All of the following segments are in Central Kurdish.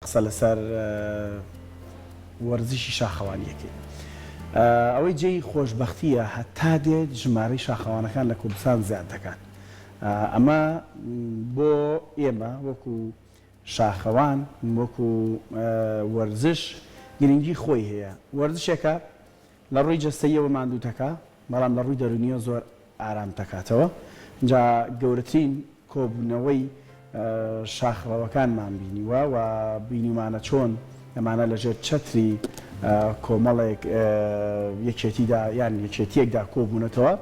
قسە لەسەر وەرزشی شاخەوانیەکەی. ئەوەی جێی خۆشببختیە هەتا دێت ژمارەی شاخەوانەکان لە کوردستان زیاد دەکات. ئەمە بۆ ئێمە وەکو شاخەوان وەکو وەرزش گرنگی خۆی هەیە. وەرزشێکە لە ڕووی جەستەییەوە ماندووتەکە، بەڵام لە ڕووی دەرونیە زۆر ئارام دەکاتەوە. جا گەورەترین کۆبوونەوەی شاخڕەوەکانمان بینیوە و بینیمانە چۆن ئەمانە لەژێر چەتری کۆمەڵێک یەکێتیدا یان یەکێتیەکدا کۆبوونەتەوە.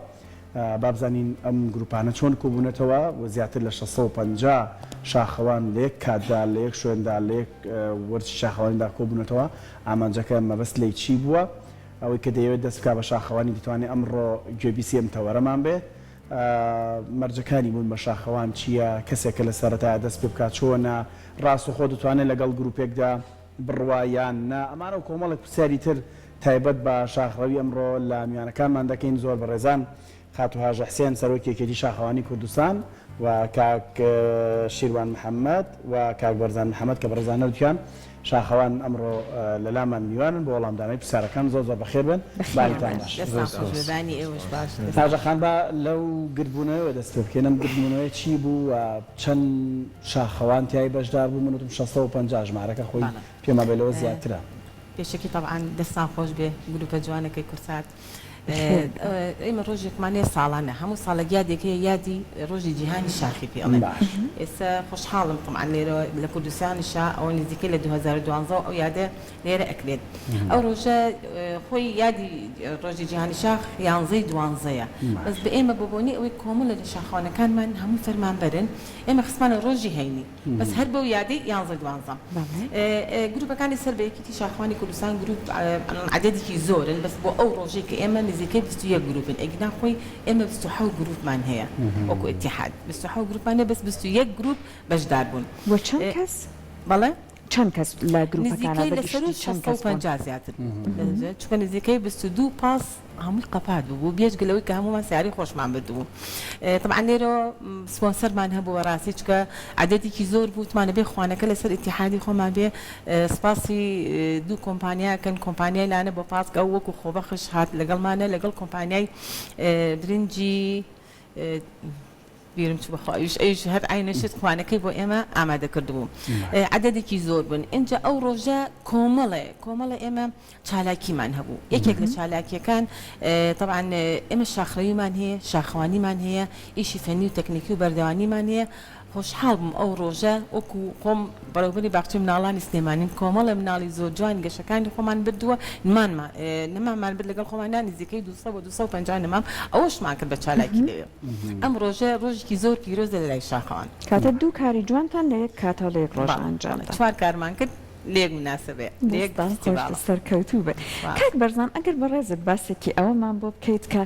بابزانین ئەم گروپانە چۆن کۆبوونەتەوە و زیاتر لە 650 شاخەوان لە یەک کاتدا لە یەک شوێندا لە یەک وەرزی شاخەوانیدا کۆبوونەتەوە. ئامانجەکە مەبەست لێی چی بووە؟ ئەوەی کە دەیەوێت دەست بکات بە شاخەوانی دەتوانێت ئەمڕۆ گوێبیسی ئەم تەوەرەمان بێت. مەرجەکانی بوون بە شاخەوان چییە؟ کەسێکە لە سەرەتایە دەست پێ بکات چۆنە ڕاست و خۆ دەتوانێت لەگەڵ گروپێکدا بڕوایان نا ئەمانە و کۆمەڵێک پرسیاری تر تایبەت بە شاخڕەوی ئەمڕۆ لە میوانەکانمان دەکەین. زۆر بەڕێزان خاتو هاژە حسێن سەرۆکی یەکێتی شاخەوانی کوردستان و کاک شیروان محەممەد و کاک بەرزان محەممەد کە بەڕێزانە وتیان شاخەوان ئەمڕۆ لە لامان میوانن بۆ وەڵامدانەی پرسیارەکان زۆر زۆر بەخێر بن. تاژەخان بە لەو گردبوونەوەی دەست پێ بکەین. ئەم گردبوونەوەی چی بوو و چەند شاخەوان تیای بەشدار بوو؟ منوتم 650 ژمارەکە خۆی پێما بێلەوە زیاترە. پێشێکی طبعاً دەستان خۆش بێ گروپە جوانەکەی کورسات. ئێمە ڕۆژێکمانێ ساڵانە هەموو ساڵێک یادێکەیە یادی ڕۆژی جیهانی شاخی پێڵێن. ئێستا خۆشحاڵم طبعاً لێرە لە کوردستانیشا ئەوە نزیکەی لە 2012 ئەو یادە لێرە ئەکرێت. ئەو ڕۆژە خۆی یادی ڕۆژی جیهانی شاخ 11/12ەیە. بەس بە ئێمە بۆبوونی ئەوەی کۆمەڵە لە شاخەوانەکانمان هەموو فەرمانبەرن ئێمە خستمانە ڕۆژی هەینی بەس هەر بەو یادەی 11/12. گروپەکانی سەر بە یەکێتی شاخەوانی کوردستان گروپ عددێکی زۆرن بەس بۆ ئەو ڕۆژەی کە ئێمە نزیکەی 21 گروپن. ئەگنا خۆی ئێمە 27 گروپمان هەیە وەکو ئیتیحاد 27 گروپانە بەس 21 گروپ بەشدار بوون. وە چەند کەس؟ بەڵێ چەند کەس لە گروپەکانە بەگشتی چەند کەس 50 زیاتر چونکە نزیکەی 22 پاس هەمووی قەپات بوو بێجگلەوەی کە هەمومان سیاری خۆشمان بردبوو. طبعا لێرە سپۆنسەرمان هەبوو ڕاستی چکە عددێکی زۆر بوو توانە بێ خوانەکە لەسەر ئیتیحادی خۆمان بێ. سپاسی دوو کۆمپانیاکەن کۆمپانیای لانە بۆ پاسکە وەکو خۆبەخش هات لەگەڵمانە لەگەڵ کۆمپانیای برنجی بیرم چ بەخواویش ئەیش هەر عینەشت خوانەکەی بۆ ئێمە ئامادە کردبوو. عددێکی زۆر بوون. اینجا ئەو ڕۆژە کۆمەڵە ئێمە چالاکیمان هەبوو. یەکێک لە چالاکیەکان طبعا ئێمە شاخڕەویمان هەیە، شاخەوانیمان هەیە، ئیشی فەنی و تەکنیکی و بەردەوانیمان هەیە. خۆشحاڵ بووم ئەو ڕۆژە وەکو خۆم بەڕێوەبەری باخچەی مناڵانی سلێمانیم کۆمەڵە مناڵی زۆر جوان گەشەکانی خۆمان بردووە نەمامان برد لەگەڵ خۆمانان نزیکەی 200 بۆ 250 نەمام ئەوەشمان کرد بە چالاکی لێوێ. ئەم ڕۆژە ڕۆژێکی زۆر پیرۆزە لە لای شاخەوان. کاتە دوو کاری جوانتان لە یەک کاتەوە لە یەک ڕۆژ ئەنجام دا. 4 کارمان کرد لێک مناسبێ لێک سەرکەوتوو بێت. کاک بەرزان ئەگەر بەڕێزت باسێکی ئەوەمان بۆ بکەیت کە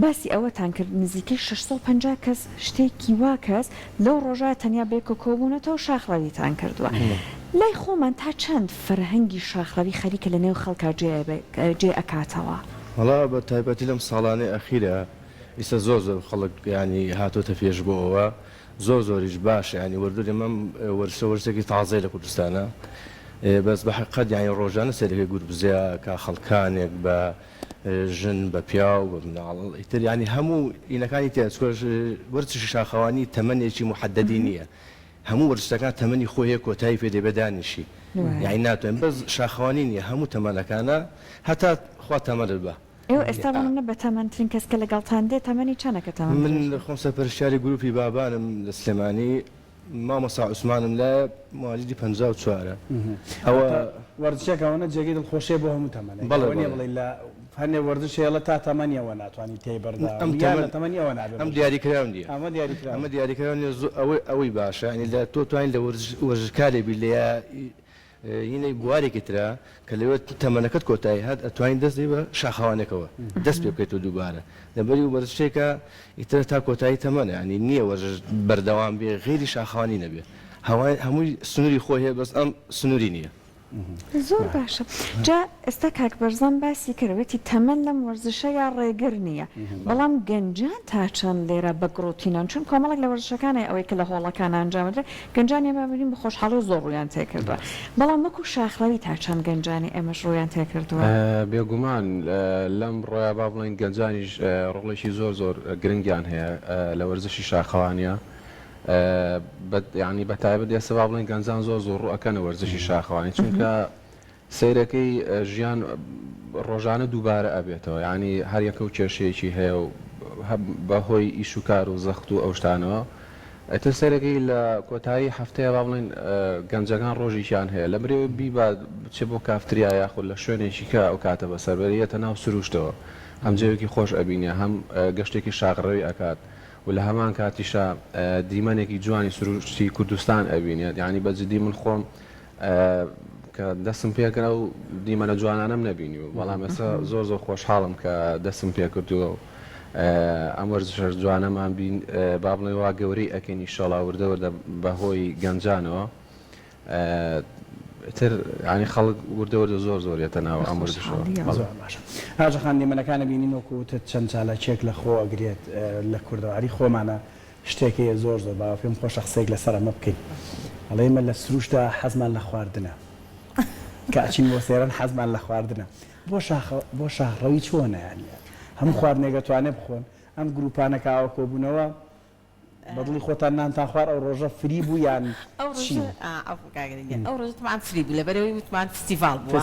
باسی ئەوەتان کرد نزیکەی 650 کەس شتێکی وا کەس لەو ڕۆژای تەنیا بێکە کۆبوونەتەوە شاخڕەویتان کردووە. لای خۆمان تا چەند فەرهەنگی شاخڕەوی خەریکە لە نێو خەڵکا جێ ئەکاتەوە؟ وەڵا بە تایبەتی لەم ساڵانەی ئەخیرە ئێستا زۆر خەڵک ینی هاتۆتە پێش بۆەوە زۆریش باش ینی وەردوری مەم وەرسێکی تازای لە کوردستانە بەس بە حقیقەت ینی ڕۆژانە سەرەکەی گوربزیا کا خەڵکانێک بە ژن بە پیا و بە مناڵ ئیتر ینی هەموو ئینەکانی تیا وەرزشی شاخەوانی تەمەنێکی محەدەدی نییە. هەموو وەرزشەکان تەمەنی خۆی هەیە کۆتایی پێدێ بەدانیشی یعنی ناتوانین بەس شاخەوانی نییە هەموو تەمەنەکانە هەتا خوا تەمەنت بە. ئێوە ئێستا بەڵێنە بە تەمەنترین کەس کە لەگەڵتان دێت تەمەنی چەندەکە تەمەن؟ من خۆم سەرپەرشتیاری گروپی بابانم لە سلێمانی مامەسا عوسمانم لە موالیدی 54. ئەوە وەرزشێکەوەنە جێگەی دڵخۆشیە بۆ هەموو تەمەنێک بڵێ لە هەنێ وەرزشێڵە تا تەمەنیەوە ناتوانانی تێی بەردا تەمەنیەوە نابێت. ئەم دیاریکراون دیە ئەمە دیاریکراون ئەوەی باشە ینی لە تۆ توانین لە وەرزشکارێ بی لە هینەی بوارێکی ترا کە لەوێ تەمەنەکەت کۆتایی هات ئەتوانین دەستی بە شاخەوانێکەوە دەست پێ بکەیتەوە دووبارە لەبەری وەرزشێکە ئیتر تا کۆتایی تەمەنە ینی نییە وەرزش بەردەوام بێ غیری شاخەوانی نەبێت هەمووی سنووری خۆی هەیە بەس ئەم سنووری نییە. زۆر باشە جا ئێستا کاک بەرزان باسی کردوێتی تەمەەن لەم وەرزشە یا ڕێگر نییە بەڵام گەنجان تا چەند لێرە بەگرۆتینان چون کۆمەڵک لە وەرزشەکانی ئەوەی کە لە هۆڵەکان ئەنجامدرێت گەنجانی ئێمە بە خۆشحاڵی و زۆر ڕویان تێکردووە بەڵام وەکو شاخڕەوی تا چەند گەنجانی ئێمەش ڕویان تێکردووە بێگومان لەم ڕۆیا با بڵین گەنجانیش ڕۆڵێکی زۆر گرنگیان هەیە لە وەرزشی شاخەوانیە ینی بەتایبەت ئێستا با بڵین گەنجان زۆر ڕوئەکەنە وەرزشی شاخەوانی چونکە سیرەکەی ژیان ڕۆژانە دووبارە ئەبێتەوە ینی هەر یەکە و کێشەیەکی هەیە و بەهۆی ئیش و کار و زەخت و ئەو شتانەوە ئەتر سەرەکەی لە کۆتایی هەفتەیە با بڵین گەنجەکان ڕۆژیشیان هەیە لە مرێ بیبا بچێ بۆ کافتریا یاخود لە شوێنێکی کە ئەو کاتە بە سەربەریەتە ناو سروشتەوە هەم جێوێکی خۆش ئەبینێ هەم گەشتێکی شاغڕەوی ئەکات و لە هەمان کاتیشە دیمەنێکی جوانی سروشتی کوردستان ئەبینێت ینی بەجددی من خۆم کە دەستم پێکرا و دیمەنە جوانانم نەبینی و بەڵام ئێستا زۆر خۆشحاڵم کە دەستم پێکردووە و ئەم وەرزشە جوانەمان بین با بڵێ وا گەورەی ئەکەنی شەڵا وردەوردە بەهۆی گەنجانەوە تر ینی خەڵک وردەوردە زۆرێتە ناو ئەم وەرزشەوە ئاژەخان دیمەنەکانە بینین وەکو چەند چالەکێک لە خۆ ئەگرێت لە کوردەواری خۆمانە شتێکی زۆر باوە پێم خۆشە قسەیەک لەسەر ئەمە بکەین ئەڵێ ئێمە لە سروشدا حەزمان لە خواردنە کاچین بۆ سێرەن حەزمان لە خواردنە بۆ شاخڕەوی چۆنە یانی هەموو خواردنێک دەتوانێت بخۆن ئەم گروپانە کاوە کۆبوونەوە بەدڵی خۆتان نانتان خوار ئەو ڕۆژە فری بوو یان ئەو ڕۆژ تەمان فری بوو لەبەرەوەی وتمان فستیڤال بووە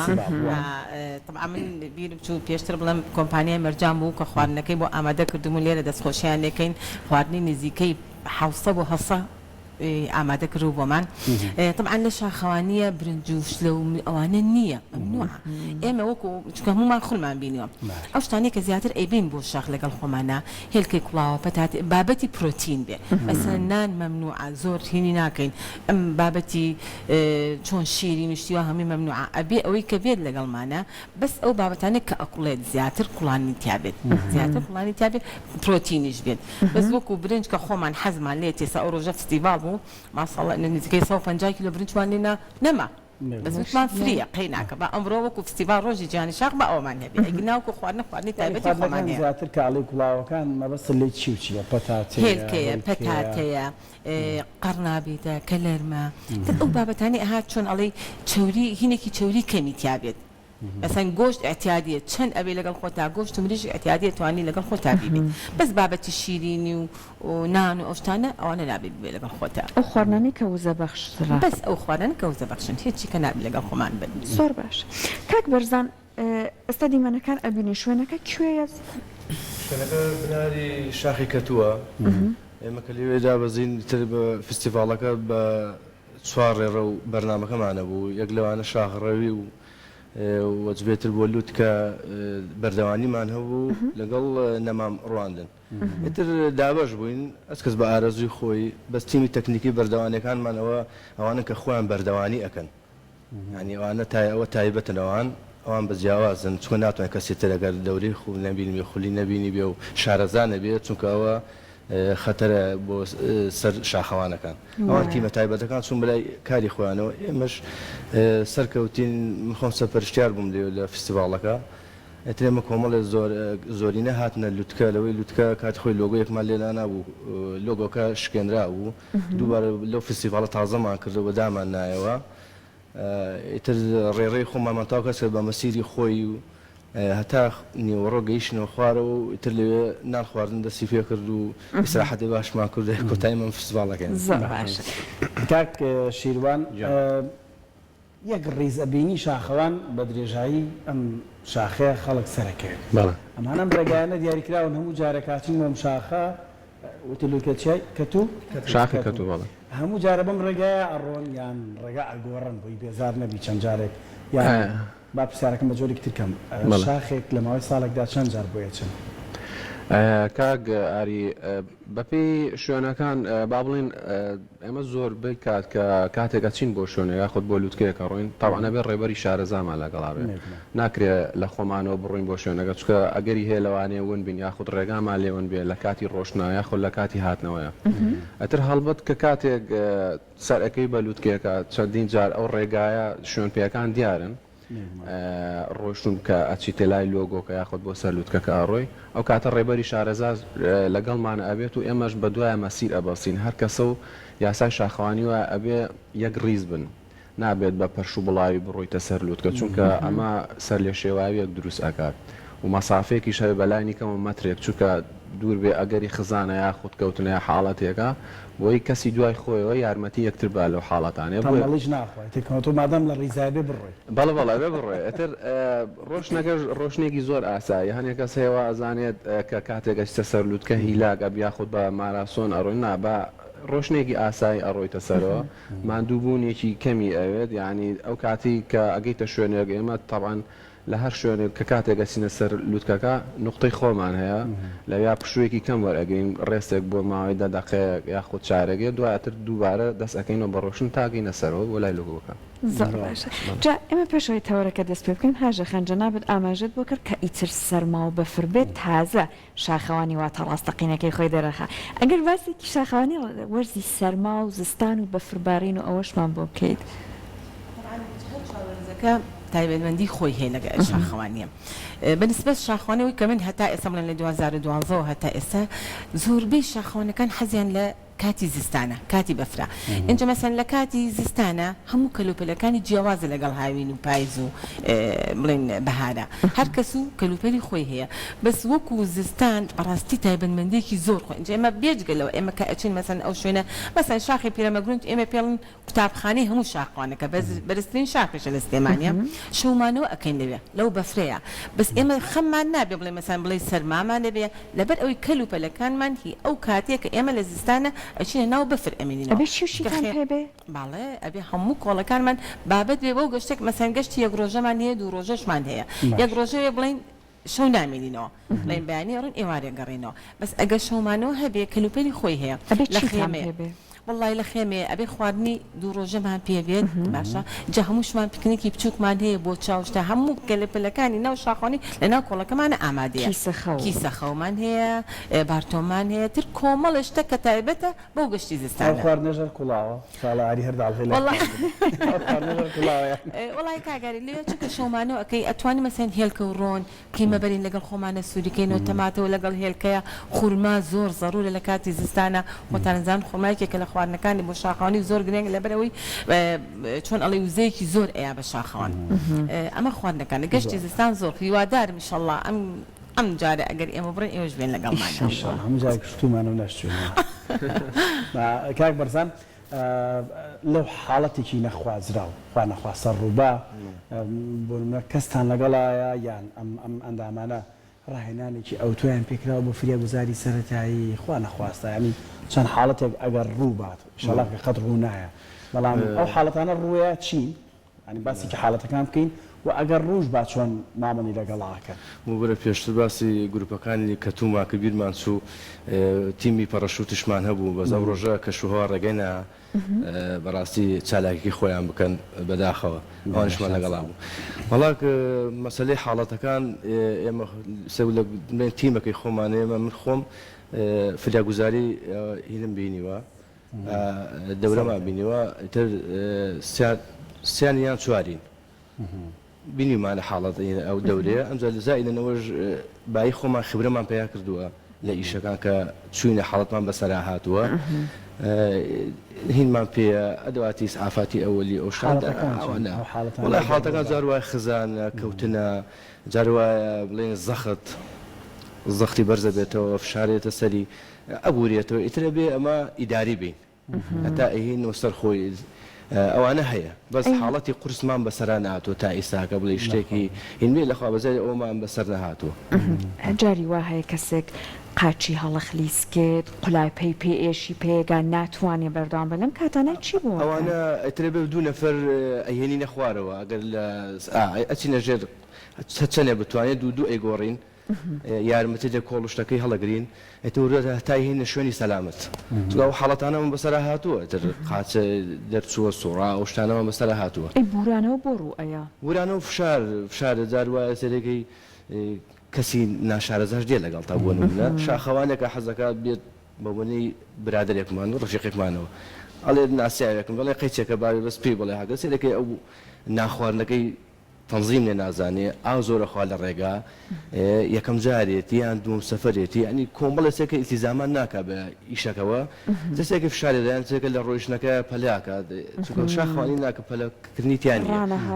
طبعا من بیرم چوو پێشتر بڵێم کۆمپانیای مەرجان بوو کە خواردنەکەی بۆ ئامادە کردومون لێرە دەستخۆشیان لێکەین خواردنی نزیکەی 700 بۆ 700 ئامادە کردو بۆمان طبعا لە شاخەوانیە برنج و شلە و ئەوانە نییە ممنوعە ئێمە وەکو چونکە هەمومان خولمان بینیوە ئەو شتانی کە زیاتر ئەیبین بۆ شاخ لەگەڵ خۆمانە هێلکەی کوڵاوە پەتات بابەتی پرۆتین بێ مەسەڵەن نان مەمنوعە زۆر هینی ناکەین ئەم بابەتی چۆن شیری نوشتیوە هەمووی مەمنوعە ئەبێ ئەوەی کە بێت لەگەڵمانە بەس ئەو بابەتانێک کە ئەقوڵێت زیاتر کوڵانی تیابێت زیاتر کوڵانی تیابێت پرۆتینیش بێت بەس وەکو برنج کە خۆمان حەزمان لێت ئێستا ئەو ڕۆژە فستیڤال ماسەڵە نزیکەی 150 کیلۆ برنجوان لێنا نەما بەس وتمان فریە قەی ناکە بە ئەمڕۆ وەکو فستیڤال ڕۆژی جیهانی شاخ بە ئەومان هەبێ ئەگناوکو خواردنی تایبەتی خۆمان هەیە زیاتر کاڵی کوڵاوەکان مەبەست لێ چی و چیە هێلکەیە پەتاتەیە قەرنابیتە کەلەرمە ئەو بابەتانی ئەها چۆن ئەڵێ چوری هینێکی چوری کەمی تیابێت مثلا گۆشت احتیادیە چەند ئەبێ لەگەڵ خۆتا گۆشت و مریش احتیادیە توانی لەگەڵ خۆتا بیبێت بەس بابەتی شیرینی و نان و ئەو شتانە ئەوانە نابێت بێ لەگەڵ خۆتا ئەو خواردنانی کە وزە بەخشترا بەس ئەو خواردن کە وزە بەخشن هیچی کە نابێت لەگەڵ خۆمان بن زۆر باش کاک بەرزان ئێستا دیمەنەکان ئەبینی شوێنەکە کوێیە شوێنەکە بناری شاخی کەتووە ئێمە کە لێوێ دابەزین تر بە فستیڤاڵەکە بە چوار ڕێڕە و بەرنامەکەمانە بوو یەک لەوانە شاخڕەوی و وەجبێتر بۆ لووتکە بەردەوانیمان هەبوو لەگەڵ نەمام ڕواندن ئیتر دابەش بووین ئەس کەس بە ئارەزوی خۆی بەس تیمی تەکنیکی بەردەوانەکانمانەوە ئەوانە کە خۆیان بەردەوانی ئەکەن ینی ئەوانە ئەوە تایبەتنەوەوان ئەوان بە جیاوازن چکە ناتوانێت کەسێتر ئەگەر دەوری خوب نەبینی خولی نەبینی بێ و شارەزانە بێت چونکە ئەوە خەتەرە بۆ سەر شاخەوانەکان ئەوان تیمە تایبەتەکان چون بەلای کاری خۆیانەوە ئێمەش سەرکەوتین خۆم سەرپەرشتیار بووم لە فستیڤاڵەکە ئەترێمە کۆمەڵێ زۆرینە هاتنە لوتکە لەوەی لوتکە کاتی خۆی لۆگۆیەکمان لێلا نابوو لۆگۆکە شکێنرا بوو دووبارە لەو فستیڤاڵە تازەمان کردەوە دامان نایەوە ئیتر ڕێڕێی خۆمانمان تاو کەس بە مەسیری خۆی و هەتا نیوەڕۆ گەیشتنەوە خوارەوە و ئیتر لەوێ نان خواردن دەستی پێ کرد و ئیسراحەتی باشمان کرد کۆتایی من فستیڤاڵەکەین کاک شیروان یەک ڕیزەبینی شاخەوان بە درێژایی ئەم شاخەیە خەڵک سەرەکەوێت ئەمانەم ڕێگایانە دیاریکراون هەموو جارەکاتین بۆم شاخە وتلوکەچای کەتوو شاخی کەتوو بەڵێ هەموو جارە بەم ڕێگایە ئەڕۆن یان ڕێگا ئەگۆڕن بۆی بێزار نەبی چەند جارێک یان با پرسیارەکەم بە جۆرێک ترکەم شاخێک لە ماوەی ساڵێکدا چەند جار بۆیە چەند کاک ئاری بەپێی شوێنەکان با بڵێن ئێمە زۆر بکات کە کاتێکە چین بۆ شوێنێک خۆت بۆ لووتکەیەکە ڕۆین تاوانە بێ ڕێبەری شارەزامان لەگەڵا بێ ناکرێت لە خۆمانەوە بڕۆین بۆ شوێنەکە چکە ئەگەری هەیە لەوانەیە ون بین یاخود ڕێگامان لێون بێ لە کاتی ڕۆشنە یاخود لە کاتی هاتنەوەیە ئەتر هەڵبەت کە کاتێک سەرەکەی بە لووتکەیەکە چەندین جار ئەو ڕێگایە شوێن پێەکان دیارن ڕۆشتون کە ئەچیتە لای لۆگۆکە یاخود بۆ سەر لووتکەکە ئاڕۆی ئەو کاتە ڕێبەری شارەزاز لەگەڵمان ئەبێت و ئێمەش بە دوایە مەسیر ئەبەسین هەر کەسە و یاسای شاخەوانی وە ئەبێ یەک ڕیز بن نابێت بە پەرش و بڵاوی بڕۆیتە سەر لووتکە چونکە ئەمە سەر لێ شێواویەک دروست ئەکات و مەسافەیەکی شەوێ بەلای نیکەمە مەترێک چونکە دوور بێ ئەگەری خزانە یا خودکەوتنە یا حاڵەتێکە بۆی کەسی دوای خۆیەوە یارمەتی یەکتر با لەو حاڵەتانێ بۆڵیش ناخوای تێکەوە مادەم لە ڕیزایبێ بڕۆی بەڵێ بەڵێ بێ بڕۆێ ئەتر ڕۆشنەکە ڕۆشنێکی زۆر ئاسایی هەنێک کەس هەیەوە ئەزانێت کە کاتێک گەشتە سەر لووتکە هیلاک ئەب یاخود بە ماراسۆن ئەڕۆین نا بە ڕۆشنێکی ئاسایی ئەڕۆیتە سەرەوە ماندووبوونێکی کەمی ئەوێت یعنی ئەو کاتی کە ئەگەیتە شوێنێک ئێمە تەبعاً لە هەر شوێنێک کە کاتێک گەچینە سەر لووتکەکە نقطەی خۆمان هەیە لە یا پشوویەکی کەم وەرئەگەین ڕێستێک بۆ ماوەی 10 دقەیەک یاخود چارەگێ دوایەتر دووبارە دەست ئەەکەینەوە بە ڕۆشن تاگەینە سەرەوە بۆ لای لۆگۆکە زۆر باشە جا ئێمە پێشەوەی تەوەرەکە دەست پێ بکەین هاژە خەنجەنابێت ئاماژەت بۆ کرد کە ئیتر سەرما و بەفر بێت تازە شاخەوانی واتە ڕاستەقینەکەی خۆی دەرەخە ئەگەر باسێکی شاخەوانی وەرزی سەرما و زستان و بەفربارین و ئەوەشمان بۆ بکەیت تایبەتمەندی خۆی هەیە لەگە شاخەوانیە بەنسبەت شاخوانەوەی کە من هەتا ئێستا بڵێن لە 2012 هەتا ئێستا زۆربەی شاخەوانەکان حەزیان لە کاتی زستانە کاتی بەفرا اینجا مەسەن لە کاتی زستانە هەموو کەلوپەلەکانی جیاوازە لەگەڵ هاوین و پاییز و بڵێن بەهارە هەر کەس و کەلوپەلی خۆی هەیە بەس وەکو زستان بەڕاستی تایبەتمەندێکی زۆر خۆی اینجا ئێمە بێجگەلەوە ئێمە کە ئەچین مەسەن ئەو شوێنە مەسەن شاخی پیرەمەگرونت ئێمە پێڵن قوتابخانەی هەموو شاخوانەکە بەرزترین شاخیشە لە سلێمانیە شەومانەوە ئەەکەین لەوێ لەو بەفرەیە بەس ئێمە خەممان نابێ بڵێ مەسەن بڵێ سەرمامان لەبێ لەبەر ئەوەی کەلوپەلەکانمان هی ئەو کاتێک کە ئێمە لە زستانە ئەچینە ناو بەفر ئەمێنینەوە ئەبێ شوشیتان هەبێ باڵێ ئەبێ هەموو کۆڵەکانمان بابەت بێ بۆ گەشتێک مەسەن گەشتی یەک ڕۆژەمان هەیە دوو ڕۆژەشمان هەیە یەک ڕۆژەیە بڵێن شەو نامێنینەوە بڵێن بەیانی ڕۆن ئێوارێ گەڕێنەوە بەس ئەگە شەومانەوە هەبێ کەلوپەلی خۆی هەیە لە خێمێ والله لە خێمێ ئەبێ خواردنی دوو ڕۆژەمان پێبێت باشە جا هەمووشمان پکنێکی بچووکمان هەیە بۆ چاوشتا هەموو کەلوپەلەکانی ناو شاخۆنی لەناو کۆڵەکەمانە ئامادەیە کیسە خەومان هەیە بارتۆمان هەیە تر کۆمەڵ شتە کە تایبەتە بۆ گەشتی زستانە خواردنەژەر کوڵاوە ساڵاری هەرداڵ وڵای کاگاری لێ چکە شەومانەوە ئەەکەی ئەتوانی مەسەن هێلکە و ڕۆن قیمەبەرین لەگەڵ خۆمانە سووریکەینەوە تەماتەوە لەگەڵ هێلکەیە خورما زۆر زەڕورە لە کاتی زستانە خۆتانزان خۆمایەکێکە لە خواردنەکانی بۆ شاخەوانی زۆر گرنگ لەبەرەوەی چۆن ئەڵێ وزەیەکی زۆر ئەیە بە شاخەوان ئەمە خواردنەکان لە گەشتی زستان زۆر هیوادارم ئینشەڵڵا ئەم جارە ئەگەر ئێمە بڕێن ئێوەش بێن لەگەڵمان هەموو جارێک شتومانە نەشتوێنەوە کاک بەرزان لەو حاڵەتێکی نەخوازراو خوا نەخواستە ڕووبا بۆ نمونە کەستان لەگەڵایە یان ئەم ئەندامانە ڕاهێنانێکی ئەوتۆیان پێکراوە بۆ فریاگوزاری سەرەتایی خوا نەخواستە ینی چەند حاڵەتێک ئەگەر ڕوو بات شەڵاکە قەت ڕوو نایە بەڵام ئەو حاڵەتانە ڕوویە چین ینی باسێکی حاڵەتەکان بکەین و ئەگەر ڕوژ با چۆن مامەنی لەگەڵاکە وبرە پێشتر باسی گروپەکانی کەتوما کە بیرمان چوو تیمی پەڕەشوتشمان هەبوو بەس ئەو ڕۆژە کە شوها ڕێگەینا بەڕاستی چالاکی خۆیان بکەن بەداخەوە ئەوانشمان لەگەڵا بوو بەڵاک مەسلەی حاڵەتەکان ئێمە لە تیمەکەی خۆمانەیەمە من خۆم فریاگوزاری هینم بینیوە دەورەمان بینیوە تر سیانیان چوارین بینیمانە حاڵەت ئەو دەورەیە ئەمجا لە زائیدەنەوەش بای خۆمان خبرەمان پێیا کردووە لە ئیشەکان کە چوینە حاڵەتمان بەسەرا هاتووە هینمان پێە ئەدەواتی ئافاتی ئەوەلی ئەو وڵای حاڵەتەکان جاروای خزانە کەوتنە جاروایە بڵێن زەختی بەرزە بێتەوە فشارێتە سەری ئەبورێتەوە ئیترە بێ ئەمە ئیداری بین هەتا ئەهین وەسەر خۆی ئەوانە هەیە بەس حاڵەتی قورسمان بەسەرا نهاتوە تا ئێستاکە بڵێ شتێکی هینمێ لەخوا بەزای ئەومان بەسەر نەهاتووە جاری وا هەیە کەسێک قاچی هەڵەخلیسکێت قوڵای پێی پێئێشی پێگان ناتوانێ بەردەوام بەلەم کاتانە چی بوو ئەوانە ئەترێ بێ دوو نەفەر ئەهێنی نەخوارەوە ئەگەر لە ئەچینە ژێر چەنێ بتوانێت دوو ئەیگۆڕین یارمەتی لە کۆڵشتەکەی هەڵەگرین ئەتەورە هەتای هینە شوێنی سەلامت ئەو حاڵەتانەوە بەسەر هاتووە تر قاچە دەرچووە سوڕا ئەو شتانەوە بەسەر هاتووە ئەی بورانەوە بۆ ڕوو ئەیە ورانەوە فشارەجار وایە سەرەکەی کەسی ناشارەزاش دێ لەگەڵ تا بۆ نمونە شاخەوانێکە حەزەکە بێت بە بۆنەی برادێکمان و ڕفیقێکمانەوە ئەڵێ ناسیاوێکم بەڵێ قەیچێکە باوی بەس پێی بڵێ هاگە سێرەکەی ئەو ناخواردنەکەی تەنظیم لێ نازانێ ئاو زۆرە خوا لە ڕێگا یەکەم جارێتی یان دوم سەفەرێتی ئەنی کۆمەڵێسێکە ئیلتیزامان ناکە بە ئیشەکەەوە دەستێکی فشارێدایان چێکە لە ڕۆیشتنەکە پەلیاکە شاخوانی ناکە پەلەکردنیتیانی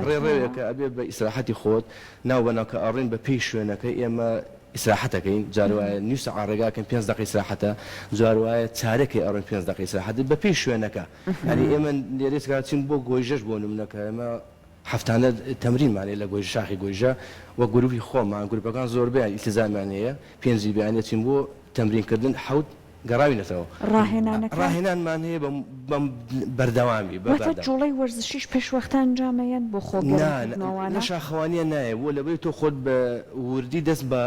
ڕێڕێوێکە ئەبێ بە ئیسراحەتی خۆت ناو بەناوکە ئەڕین بە پێی شوێنەکە ئێمە ئیسراحەتەکەین جاروایە نیو سەعات ڕێگاکەن 5 دقیقە ئیسراحەتە جاروایە چارەکەی ئەڕۆین 5 دقیقە ئیسراحەت بە پێی شوێنەکە ینی ئێمە لێرەکچین بۆ گۆیژەش بۆ نمونەکە ئێمە هەفتانە تەمرینمانێ لە گۆژ شاخی گۆیژە وە گروپی خۆمان گروپەکان زۆربیان ئیلتیزامیانەیە پێنجی بیانێتین بۆ تەمرینکردن حەوت گەڕاوینەتەوە ڕاهێنانمان هەیە بەم بەردەوامی جوڵی وەرزشیش پێشوەختە ئەنجامەیەن بۆ خۆگەڕانەوە شاخەوانیە نایە بۆ لەبەر تۆ خۆت بە وردی دەست بە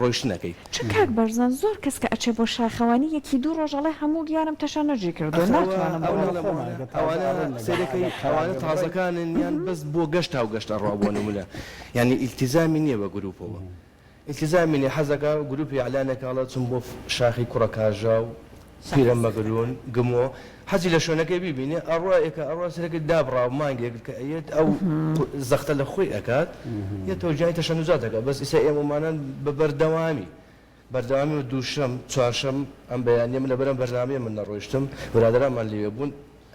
ڕۆیشتنەکەی چ کاک بەرزان زۆر کەس کە ئەچێ بۆ شاخەوانی یەکی دوو ڕۆژەڵی هەموو گیانم تەشە نەجی کردو ناتوانم ئەوانە تازەکانن یان بەس بۆ گەشت و گەشتە ڕابوە نمونە ینی ئیلتیزامی نییە بە گروپەوە ئیلتیزامی نیە حەزەکە گروپی ئەعلانێکاڵە چون بۆ شاخی کوڕەکاژا و پیرە مەگرون گمۆ حەزی لە شوێنەکەی ببینێ ئەڕایەکە ئەڕاستەکە دابڕاو مانگێک کە ئەیت ئەو زەختە لە خۆی ئەکات یەتەوە جای تەشەنوزاتەکە بەس ئیسا ئێمەمانان بە بەردەوامی و دووشەم چوارشەم ئەم بەیانیم لە بەرەم بەرنامەیە من نەڕۆیشتم برادەرانمان لێوێ بوون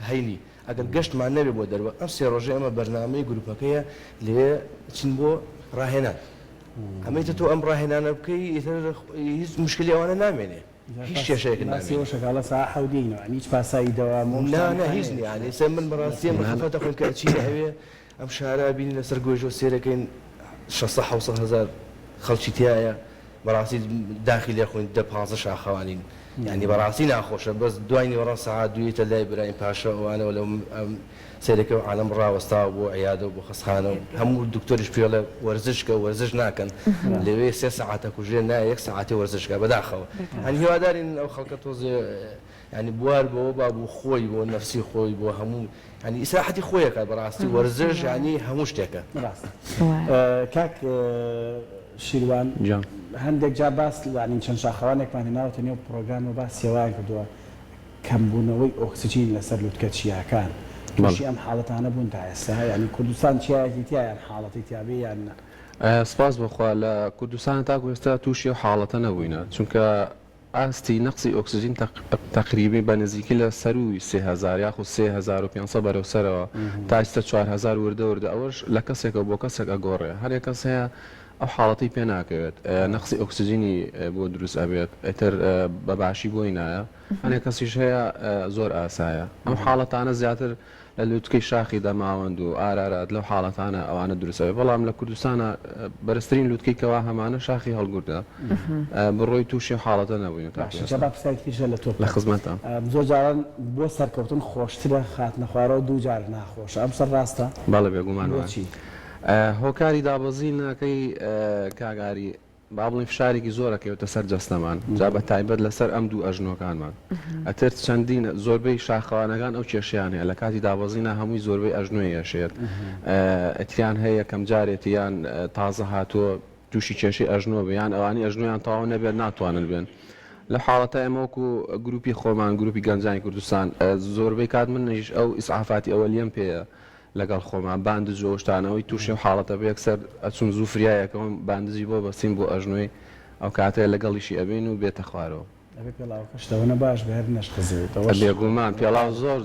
هەینی ئەگەر گەشتمان نەبێ بۆ دەروە ئەم سێ ڕۆژێ ئەمە بەرنامەی گروپەکەیە لێ چین بۆ ڕاهێنان ئەمەیتە تۆ ئەم ڕاهێنانە بکەی هیچ مشکلی ئەوانە نامێنێ هیچ کێشەیەک شەکاڵە سا حەودینەوە هیچ پاسایی دەوام هیچ نیانی سێ من بەڕاستی مخەفەتە خوێن کە چینە هەوێ ئەم شارە بینی لەسەر گۆژۆ سێرەکەین 600 هزار خەڵکی تایە بەڕاستی داخی لێ خوێن 15 شاخەوانین یعنی بەڕاستی ناخۆشە بەس دوای نیوەڕۆ سەعات دوێتە لای برایم پاشا ئەوانەوە لەو سێرەکە و عالم ڕاوەستاوە بۆ عیادە و بۆ خەسخانە و هەموو دکتۆریش پێڵێ وەرزشکە وەرزش ناکەن لەوێ 3 ساعتە کوژێ نایە 1 ساعتی وەرزشکە بەداخەوە هەنی هیوادارین ئەو خەڵکە تۆزێ ینی بوار بەوە با بۆ خۆی بۆ نەفسی خۆی بۆ هەموو ینی ئیسراحەتی خۆیەکە بەڕاستی وەرزش ینی هەموو شتێکە کاک شیروان هەندێک جا باس ینی چەند شاخەوانێکمان هێناوەتە نێو پرۆگرام و باسیێوان کردووە کەمبوونەوەی ئۆکسجین لەسەر لوتکە چیاکان تووشی ئەم حاڵەتانە بوون تا ئێستا ینی کوردستان چیایەکی تیایان حاڵەتی تیابێ یان سپاس بخوا لە کوردستان تاکو ئێستا تووشی و حاڵەتە نەبووینە چونکە ئاستی نەقسی ئۆکسجین تقریبی بە نزیکی لە سەروی 3000 یاخود 3500 بەرەو سەرەوە تا ئێستا 4000 وردە ئەوەش لە کەسێکە بۆ کەسێک ئەگۆڕێ هەر کەس هەیە ئەو حاڵەتی پێ ناکەوێت نەقسی ئۆکسجینی بۆ دروست ئەبێت ئەتر بەباشی بۆی نایە هەنێک کەسیش هەیە زۆر ئاسایە ئەم حاڵەتانە زیاتر لە لوتکەی شاخی دەماوەند و ئارارات لەو حاڵەتانە ئەوانە دروستەوێت بەڵام لە کوردستانە بەرزترین لوتکەی کەوا هەمانە شاخی هەڵگوردا بڕۆی تووشی حاڵەتە نەبووین لە خزمەتە زۆر جاران بۆ سەرکەوتن خۆشترە خاتنە خوارەوە دوو جار ناخۆشە ئەم سەر ڕاستە بەڵێ بێگومان هۆکاری دابەزینەکەی کاگاری با بڵین فشارێکی زۆرەکەوتە سەر جەستەمان جا بە تایبەت لەسەر ئەم دوو ئەژنۆکانمان ئەتر چەندین زۆربەی شاخەوانەکان ئەو کێشیان هەیە لە کاتی دابەزینە هەمووی زۆربەی ئەژنۆی یەشێت ئەتیان هەیە کەم جارێتی یان تازە هاتووە تووشی کێشی ئەژنۆ بیان ئەوانی ئەژنۆیان تاوا نەبێت ناتوانن بێن لە حاڵەتە ئەمەوەکو گروپی خۆمان گروپی گەنجانی کوردستان زۆربەی کات من نەیش ئەو ئیسعافاتی ئەوەلیەم پێەیە لەگەڵ خۆمان باندز جۆشتانەوەی تووشی و حاڵەتە بە یەکسەر ئەچون زووفریایەکەم باندزی بۆ بەسیم بۆ ئەژنۆی ئەو کاتەیە لەگەڵیشی ئەبین و بێتە خوارەوە پێڵاوکەشتەوەنە باش بەهر نەشخزێتەوە بێگومان پێڵاو زۆر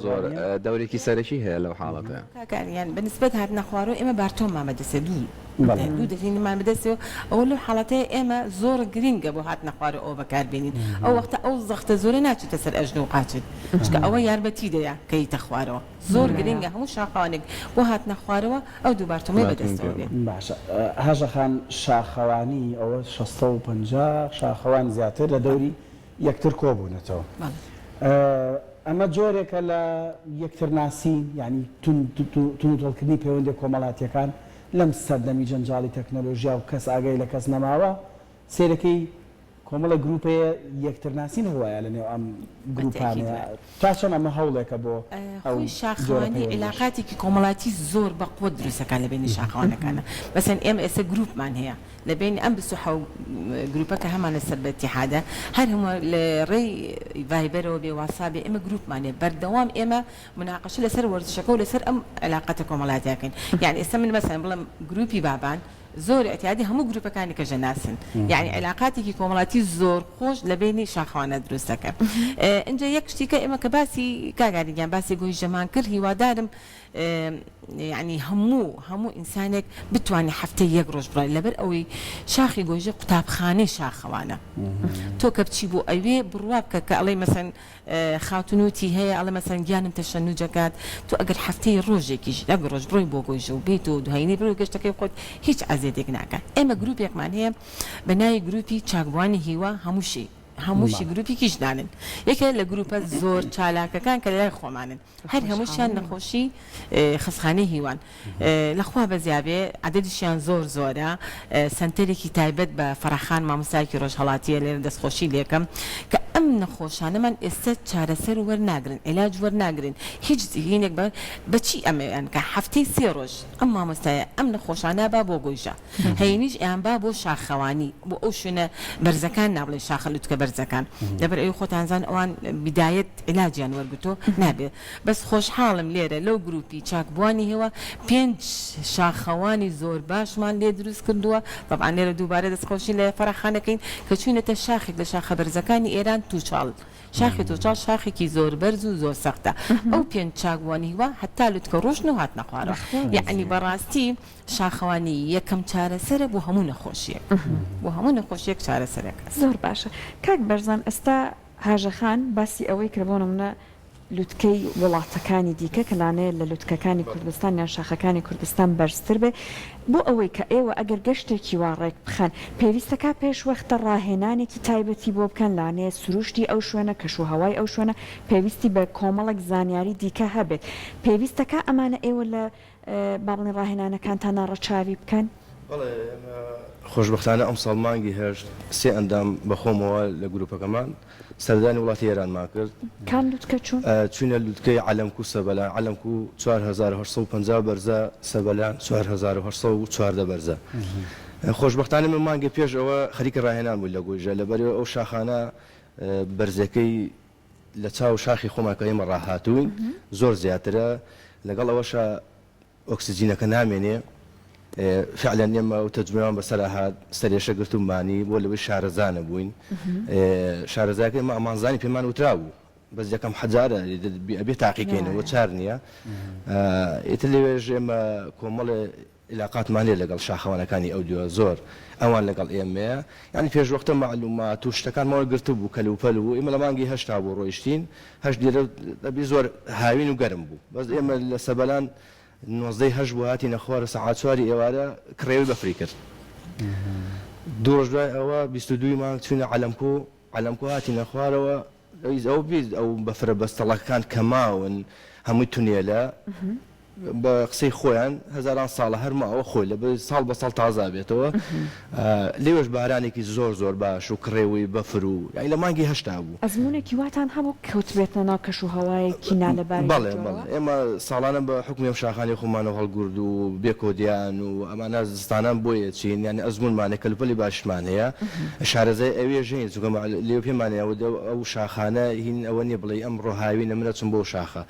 دەورێکی سەرەکی هەیە لەو حاڵەتە کاکاریان بەنسبەت هات نەخوارەوە ئێمە بارتۆمان بەدەستێ دوو دەتینمان بدەستەوە ئەوە لەو حاڵەتەیە ئێمە زۆر گرینگە بۆ هات نەخوارە ئەو بەکاربێنین ئەو وەختە ئەو زەختە زۆرە ناچێتە سەر ئەژنۆ و قاچێت چکە ئەوە یارمەتی دەیە کەیتە خوارەوە زۆر گرینگە هەموو شاخەوانێک بۆ هات نەخوارەوە ئەو دوو بارتۆمەی بەدەستەوە بێت باشە هاژەخان شاخەوانی ئەوە 650 شاخەوان زیاتر لە دەوری یەکتر کۆبوونەتەوە ئەمە جۆرێکە لە یەکتر ناسین ینی تونوتۆڵکردنی پەیوەندی کۆمەڵاتیەکان لەم سەردەمی جەنجاڵی تەکنۆلۆژیا و کەس ئاگای لە کەس نەماوە سیرەکەی کۆمەڵە گروپەیە یەکترناسین هەوایە لە نێو ئەم گروپانەیە تا چۆن ئەمە هەوڵێکە بۆ خۆی شاخەوانی علاقاتێکی کۆمەڵاتی زۆر بەقوە دروستەکە لە بینی شاخەوانەکانە بەسەن ئێمە ئێستا گروپمان هەیە لە بین ئەم 26 گروپەکە هەمانە سەر بە اتحادە هەر هەموو لە ڕێی ڤایبەرەوە بێ واسابێ ئێمە گروپمانێ بەردەوام ئێمە مناقەشە لەسەر وەرزشەکە و لەسەر ئەم علاقەتە کۆمەڵاتیەکەین یعنی ئێستا من مەسەن بڵم گروپی بابان زۆر ئەتیادی هەموو گروپەکانی کە ژەناسن یعنی علاقاتێکی کۆمەڵاتی زۆر خۆش لە بینی شاخەوانە دروستەکە اینجا یەک شتیکە ئێمە کە باسی کاگاریگیان باسی گۆی ژەمان کرد هیوادارم يعني همو إنسانك بتواني حفتي يقرج براي لبر أوي شاخي جوجي قطاب خاني شاخوانا تو كبتشيبو أيوة بروابك كالله مثلا خاتونوتي هي على مثلا جانم تشنجات تو أجر حفتي روجي كيش أقرج براي بوجو بيتو دهيني براي كيش تكيف قلت هيج عزيزك ناكا إما جروبي كمان هي بناي جروبي تشاقواني هوا هموشي گروپی کیش دانن یکی لگروپ زور چالاک کن که لای خوامانن هر هموشیان نخوشی خسخانه هیوان لخوا بزیابه عددشیان زوره سنتری کی تایبت به فراخان ما مساکی روش حالاتیه لیر دست خوشی لیکم که ام نخوشانه من است چاره سر ور نگرن علاج ور نگرن هیچ زیین یک بچی ام ان که هفته سیروش اما مستای ام نخوشانه با بوگویجا هینیش ام با بو شاخوانی بو اوشونه برزکان نبله شاخلوت که برزکان دبر ای خود انسان آن بداية علاج جانور بتو نبي بس خوش حالم ليرة لو جروبي چاك بواني هو بينج شاخواني زور باش من ليه دروس كردوا طبعا ليرة دوباره دست خوشي لفرحانة كين كشونة الشاخك لشاخ برزكاني إيران توشال شاخي توشال شاخي كي زور برزو زور سخته أو بينج چاك بواني هو حتى لو تكروش نهات نقاره يعني براستي شاخواني يكم چاره سر بو همون خوشيك چاره سرك زور باشا كاك برزان استا هاجخان باسی ئەوەی کردبوونە منە لوتکەی وڵاتەکانی دیکە کە لانەیە لە لوتکەکانی کوردستان یان شاخەکانی کوردستان بەرزتر بێ بۆ ئەوەی کە ئێوە ئەگەر گەشتێکی وا ڕێک بخەن پێویستەکە پێش وەختە ڕاهێنانێکی تایبەتی بۆ بکەن لانەیە سروشتی ئەو شوێنە کەشوهەوای ئەو شوێنە پێویستی بە کۆمەڵێک زانیاری دیکە هەبێت پێویستەکە ئەمانە ئێوە لە باڵنی ڕاهێنانەکانتان ڕەچاوی بکەن خۆشبەختانە ئەم ساڵ مانگی هێشت سێ ئەندام بەخۆمەوە لە گروپەکەمان سەردانی وڵاتی ئێرانمان کرد کام لوتکە چوونە لوتکەی عەلەمکو سەبەلان عەلەمکو 4850 بەرزە سەبەلان 4814 بەرزە خۆشبەختانە من مانگی پێش ئەوە خەریکە ڕاهێنان بوو لە گۆیژە لەبەرەوە ئەو شاخانە بەرزەکەی لە چاو شاخی خۆماکە ئێمە ڕاهاتووین زۆر زیاترە لەگەڵ ئەوەشە ئۆکسجینەکە نامێنێ فعلا نێمە و تەجمیان بەسەر هات سەرێشە گرتومانی بۆ لەوەی شارەزانە بووین شارەزاکە ئێمە ئامانزانی پێمان وترا بوو بەس یەکەم حەجارە ئەبێ تاقیکەینەوە چار نییە ئیتر لەوێژ ئێمە کۆمەڵە علاقاتمان لێ لەگەڵ شاخەوانەکانی ئەو دووە زۆر ئەوان لەگەڵ ئێمەیە یعنی پێشوەختە معلومات و شتەکانمەوە گرتو بوو کەلوپەل بوو ئێمە لە مانگی هەشتا بوو ڕۆیشتین هەشت دیرە دەبی زۆر هاوین و گەرم بوو بەس ئێمە لە سەبەلان نۆزدەی هەشت بوو هاتینە خوارە سەعات چواری ئێوارە کڕێوی بەفری کرد دوو ڕۆژ دوای ئەوە 22 مانگ چوونە عەلەمکۆ هاتینە خوارەوە ئەو بەفرە بەستەڵەکان کە ماون هەمووی تونێلە بە قسەی خۆیان هەزاران ساڵە هەرماوە خۆی لە ساڵ بە ساڵ تازا بێتەوە لێوەش بارانێکی زۆر باش و کڕێوی بەفر و یعنی لە مانگی هەشتا بوو ئەزمونێکی واتان هەبوو کەوت بێتە ناو کەش و هەوایەکی نالەباری بەڵێ ئێمە ساڵانە بە حکومی ئەم شاخانی خۆمانەوە هەڵگورد و بێکۆدیان و ئەمانە زستانان بۆیە چین یعنی ئەزمونمانێ کەلوپەلی باشمان هەیە شارەزای ئەوێ ژین چونکە لێو پێمانەیە ئەو شاخانە هین ئەوە نییە بڵێ ئەم ڕۆهاوی نەمرە چم بۆ شاخە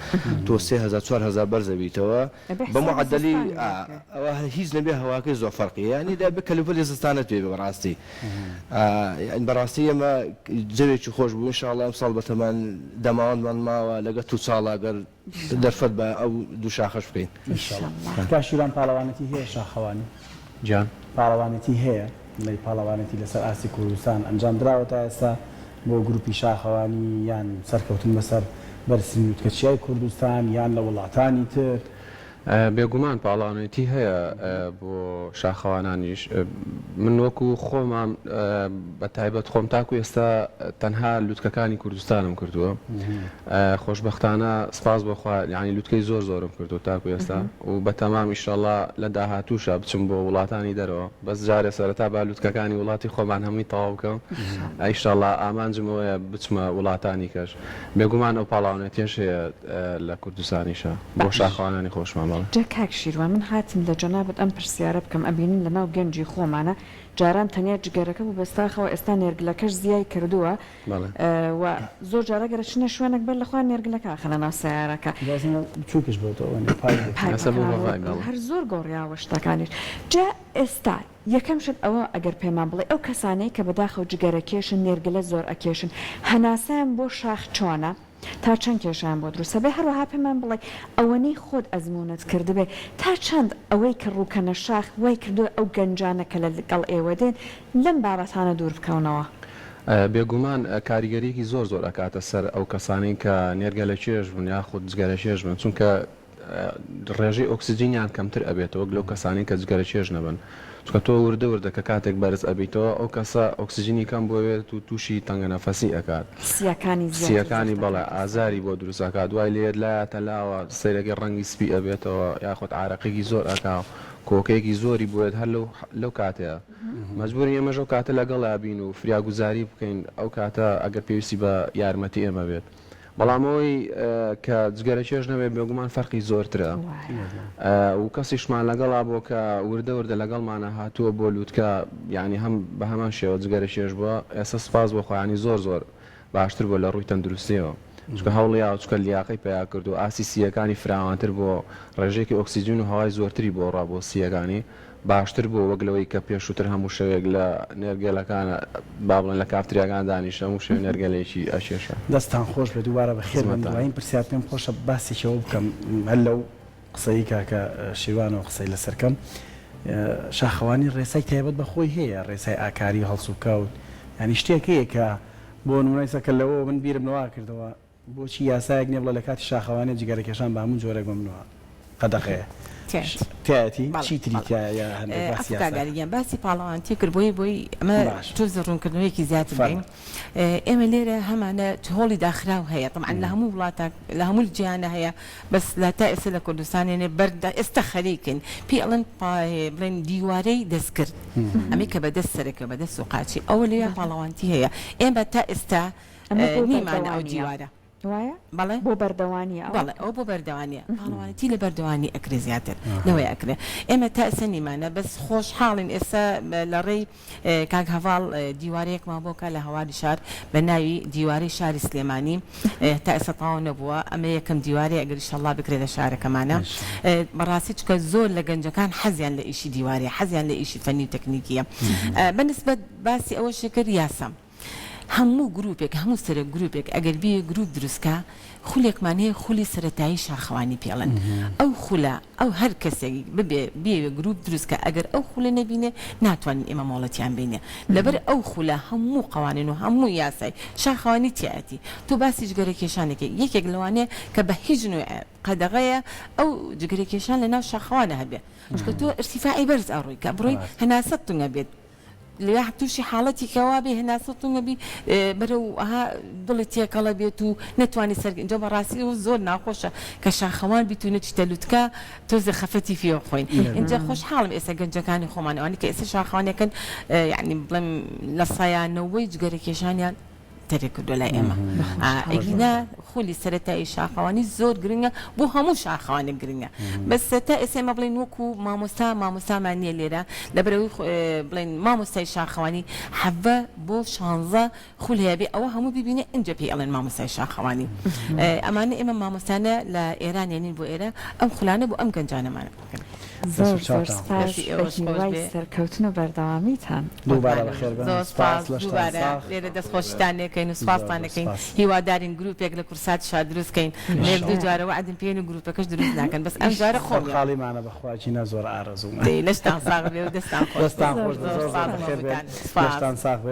تۆ 3000 بەرزە بیتەوە بمعدلی ئەوە هیچ نەبێ هەواکەی زۆر فەرقی یعنی دا بکەلوپەلی زستانت پێ بەڕاستی بەڕاستی ئێمە جەوێکی خۆش بوو ئینشاءڵڵا ئەم ساڵ بەتەمان دەماوەندمان ماوە لەگە تو ساڵاگەر دەرفەت بە ئەو دوو شاخەش بکەین کاشیران پاڵەوانەتی هەیە شاخەوانی جان پاڵەوانەتی هەیە لەی پاڵەوانەتی لەسەر ئاستی کوردستان ئەنجام درراوە تا ئێستا بۆ گروپی شاخەوانی یان سەرکەوتن بەسەر بەرزترین وتکەچیای کوردستان یان لە وڵاتانی تر بێگومان پاڵاوانێتی هەیە بۆ شاخەوانانیش من وەکو خۆمان بە تایبەت خۆم تاکو ئێستا تەنها لوتکەکانی کوردستانم کردووە خۆشببختانە سپاس بۆخوا یعنی لوتکەی زۆرم کردو تاکو ئێستا و بە تەمام ئیشەڵڵا لە داهاتووشە بچم بۆ وڵاتانی دەرەوە بەس جارێ سەرەتا با لوتکەکانی وڵاتی خۆمان هەمووی تەواو بکەم ئیشەڵڵا ئامانجمەوەیە بچمە وڵاتانی کەش بێگومان ئەو پاڵاوانێتیش هەیە لە کوردستانیشە بۆ شاخەوانانی خۆشمان. جا کاک شیروان من هاتم لە جەنابەت ئەم پرسیارە بکەم ئەبینین لەناو گەنجی خۆمانە جاران تەنیا جگەرەکە بوو بەستاخەوە ئێستا نێرگلەکەش زیای کردووە و زۆر جارە گەرەچنە شوێنێک بەر لەخوا نێرگلەکە خەنە ناو سیارەکە چووکش هەر زۆر گۆڕیاوە شتەکانیش جا ئێستا یەکەم شت ئەوە ئەگەر پێمان بڵێ ئەو کەسانەی کە بەداخەوە جگەرەکێشن نێرگلە زۆر ئەکێشن هەناسەیان بۆ شاخ چۆنە تا چەند کێشیان بۆ دروستە بێ هەروەها پێمان بڵێ ئەوەنەی خۆت ئەزمونت کردبێ تا چەند ئەوەی کە ڕووکەنە شاخ وای کردو ئەو گەنجانە کە لەگەڵ ئێوە دێن لەم بابەتانە دوور بکەونەوە. بێگومان کاریگەریەکی زۆر ئەکاتە سەر ئەو کەسانی کە نێرگە لە چێژ بن یاخود جگەرە چێژ بن چونکە ڕێژەی ئۆکسسیجینیان کەمتر ئەبێتەوە لەو کەسانی کە جگەرە چێژ نەبن چکە تۆ وردە کە کاتێک بەرز ئەبیتەوە ئەو کەسە ئۆکسسیجینی کەم بۆوێت و تووشی تەنگە نەفەسی ئەکات سیەکانی بەڵێ ئازاری بۆ دروستەکات دوای لێت لایەتە لاوە سەیرەکەی ڕەنگی سپی ئەبێتەوە یاخود عارەقێکی زۆر ئەکا کۆکەیەکی زۆری بێت هەر لەو کاتەیە مەجبوری ئێمەش ئەو کاتە لەگەڵ بین و فریاگوزاری بکەین ئەو کاتە ئەگەر پێویستی بە یارمەتی ئێمە بێت بەڵامەوەی کە جگەرە چێژ نەبێت بێگومان فەرقی زۆرترە و کەسیشمان لەگەڵا بۆ کە وردە لەگەڵمانە هاتووە بۆ لووتکە یعنی هەم بە هەمان شێوە جگەرە چێژ بووە ئێستا سپاس بۆ خۆیانی زۆر باشتر بۆ لە ڕووی تەندروستیەوە چکە هەوڵیا چکە لیاقی پیا کرد و ئاسی سیەکانی فراوانتر بۆ ڕێژێکی ئۆکسسیجین و هەوای زۆرتری بۆ ڕا بۆ سیەکانی باشتر بوو وەگلەوەی کە پێشووتر هەموو شەوێک لە نێرگێلەکانە با بڵێن لە کافتریاکان دانیشە هەموو شوێ نێرگەلێکی ئەشێشە دەستان خۆش بێ دووبارە بەخێر دوایین پرسیار پێم خۆشە باسێکەوە بکەم هەر لەو قسەی کاکە شیروانەوە قسەی لەسەرکەم شاخەوانی ڕێسای تایبەت بە خۆی هەیە ڕێسای ئاکاری هەڵسوکەوت ینی شتێکەیە کە بۆ نمونەیسەکە لەوە من بیرمنەوە کردەوە بۆچی یاسایەک نێ بڵێ لە کاتی شاخەوانی جگەرەکێشان بە هەموو جۆرەێک بمنەوە قەدەقەیە تایەتی چی تریتایە هەندێک باسی پاڵەوانتی کرد بۆی ئەمە توز ڕوونکردنەوەیەکی زیاتر بین ئێمە لێرە هەمانە هۆڵی داخراو هەیە طبعا لە هەموو وڵاتە لە هەموو جیانە هەیە بەس لە تا ئێستا لە کوردستانێنێ بەردا ئێستا خەریکن پێ ئەڵەن بڵێن دیوارەی دەستکرد ئەمەی کە بەدەست سەرەکە بەدەست و قاچی ئەوە لێ پاڵەوانتی هەیە ئێمە تا ئێستا نیمان ئەو دیوارە بەڵێ بۆ بەردەوانیە بەڵێ ئەو بۆ بەردەوانیە پاڵەوانیتی لە بەردەوانی ئەکرێ زیاتر لەوەی ئەکرێ ئێمە تا ئێستا نیمانە بەس خۆشحاڵین ئێستا لە ڕێی کاک هەڤاڵ دیوارەیەکمان بۆکە لە هەواری شار بە ناوی دیوارەی شاری سلێمانی تا ئێستا تەواو نەبووە ئەمە یەکەم دیوارەی ئەگەر ئینشەڵڵا بکرێت لە شارەکەمانە بەڕاستی چکە زۆر لە گەنجەکان حەزیان لە ئیشی دیوارێ حەزیان لە ئیشی فەنی و تەکنیکیە بەنسبەت باسی ئەوە شێکرد یاسە هەموو گروپێک هەموو سەرە گروپێک ئەگەر بێ گروپ دروستکە خولێکمان هەیە خولی سەرەتایی شاخەوانی پێڵن ئەو خولە ئەو هەر کەسێک بێ گروپ دروستکە ئەگەر ئەو خولە نەبینێ ناتوانین ئێمە مۆڵەتیان بینێ لەبەر ئەو خولە هەموو قوانین و هەموو یاسای شاخەوانی تایەتی تۆ باسی جگەرە کێشانێکی یەکێک لەوانەیە کە بە هیچ نوێ قەدەغەیە ئەو جگەرە کێشان لە ناو شاخەوانە هەبێ چکە تۆ ئرتیفاعی بەرز ئەڕۆی کە بڕۆی هەناسەت تونگە بێت لە تووشی حاڵەتی کەوابێ هەناسەتونەبی بەرەو ئەها دڵی تێکەڵە بێت و نتوانانی سەرگەنجە بەڕاستی و زۆر ناخۆشە کە شاخەوان بیتونە چتە لوتکە تۆزە خەفەتی فێ خۆین اینجا خۆشحاڵم ئێستا گەنجەکانی خۆمانەوانی کە ئێستا شاخەوانەکەن یعنی بڵێم لە سایانەوەی جگەرە کێشانیان تەرێکردو لای ئێمە ئەگینا خولی سەرەتایی شاخەوانی زۆر گرنگە بۆ هەموو شاخەوانە گرنگە بەس تا ئێستا ئێمە بڵێن وەکو مامۆستامان نییە لێرە لەبەرەوەی بڵێن مامۆستای شاخەوانی حەڤە بۆ 16 خول هەیە بێ ئەوە هەموو ببینێ اینجا پێی ئەڵێن مامۆستای شاخەوانی ئەمانە ئێمە مامۆستانە لە ئێران هێنین بۆ ئێرە ئەم خولانە بۆ ئەم گەنجانەمانە بکەن زۆر سپاس بەهیوای سەرکەوتن و بەردەوامیتان دووبارە بەخێر بن سپاس لێرە دەستخۆشتانێکین و سپاستانەکەین هیوادارین گروپێک لە کورسات شار دروستکەین لێک دوو جارە وعدم پێین و گروپەکەش دروست ناکەن بەس ئەم جارە خاڵیمانە بەخواچینە زۆر ئارەزوو لەشتان ساغ بێ و دەستان خۆش دەستان خۆش زۆر بەخێر بێن لەشتان ساغ بێ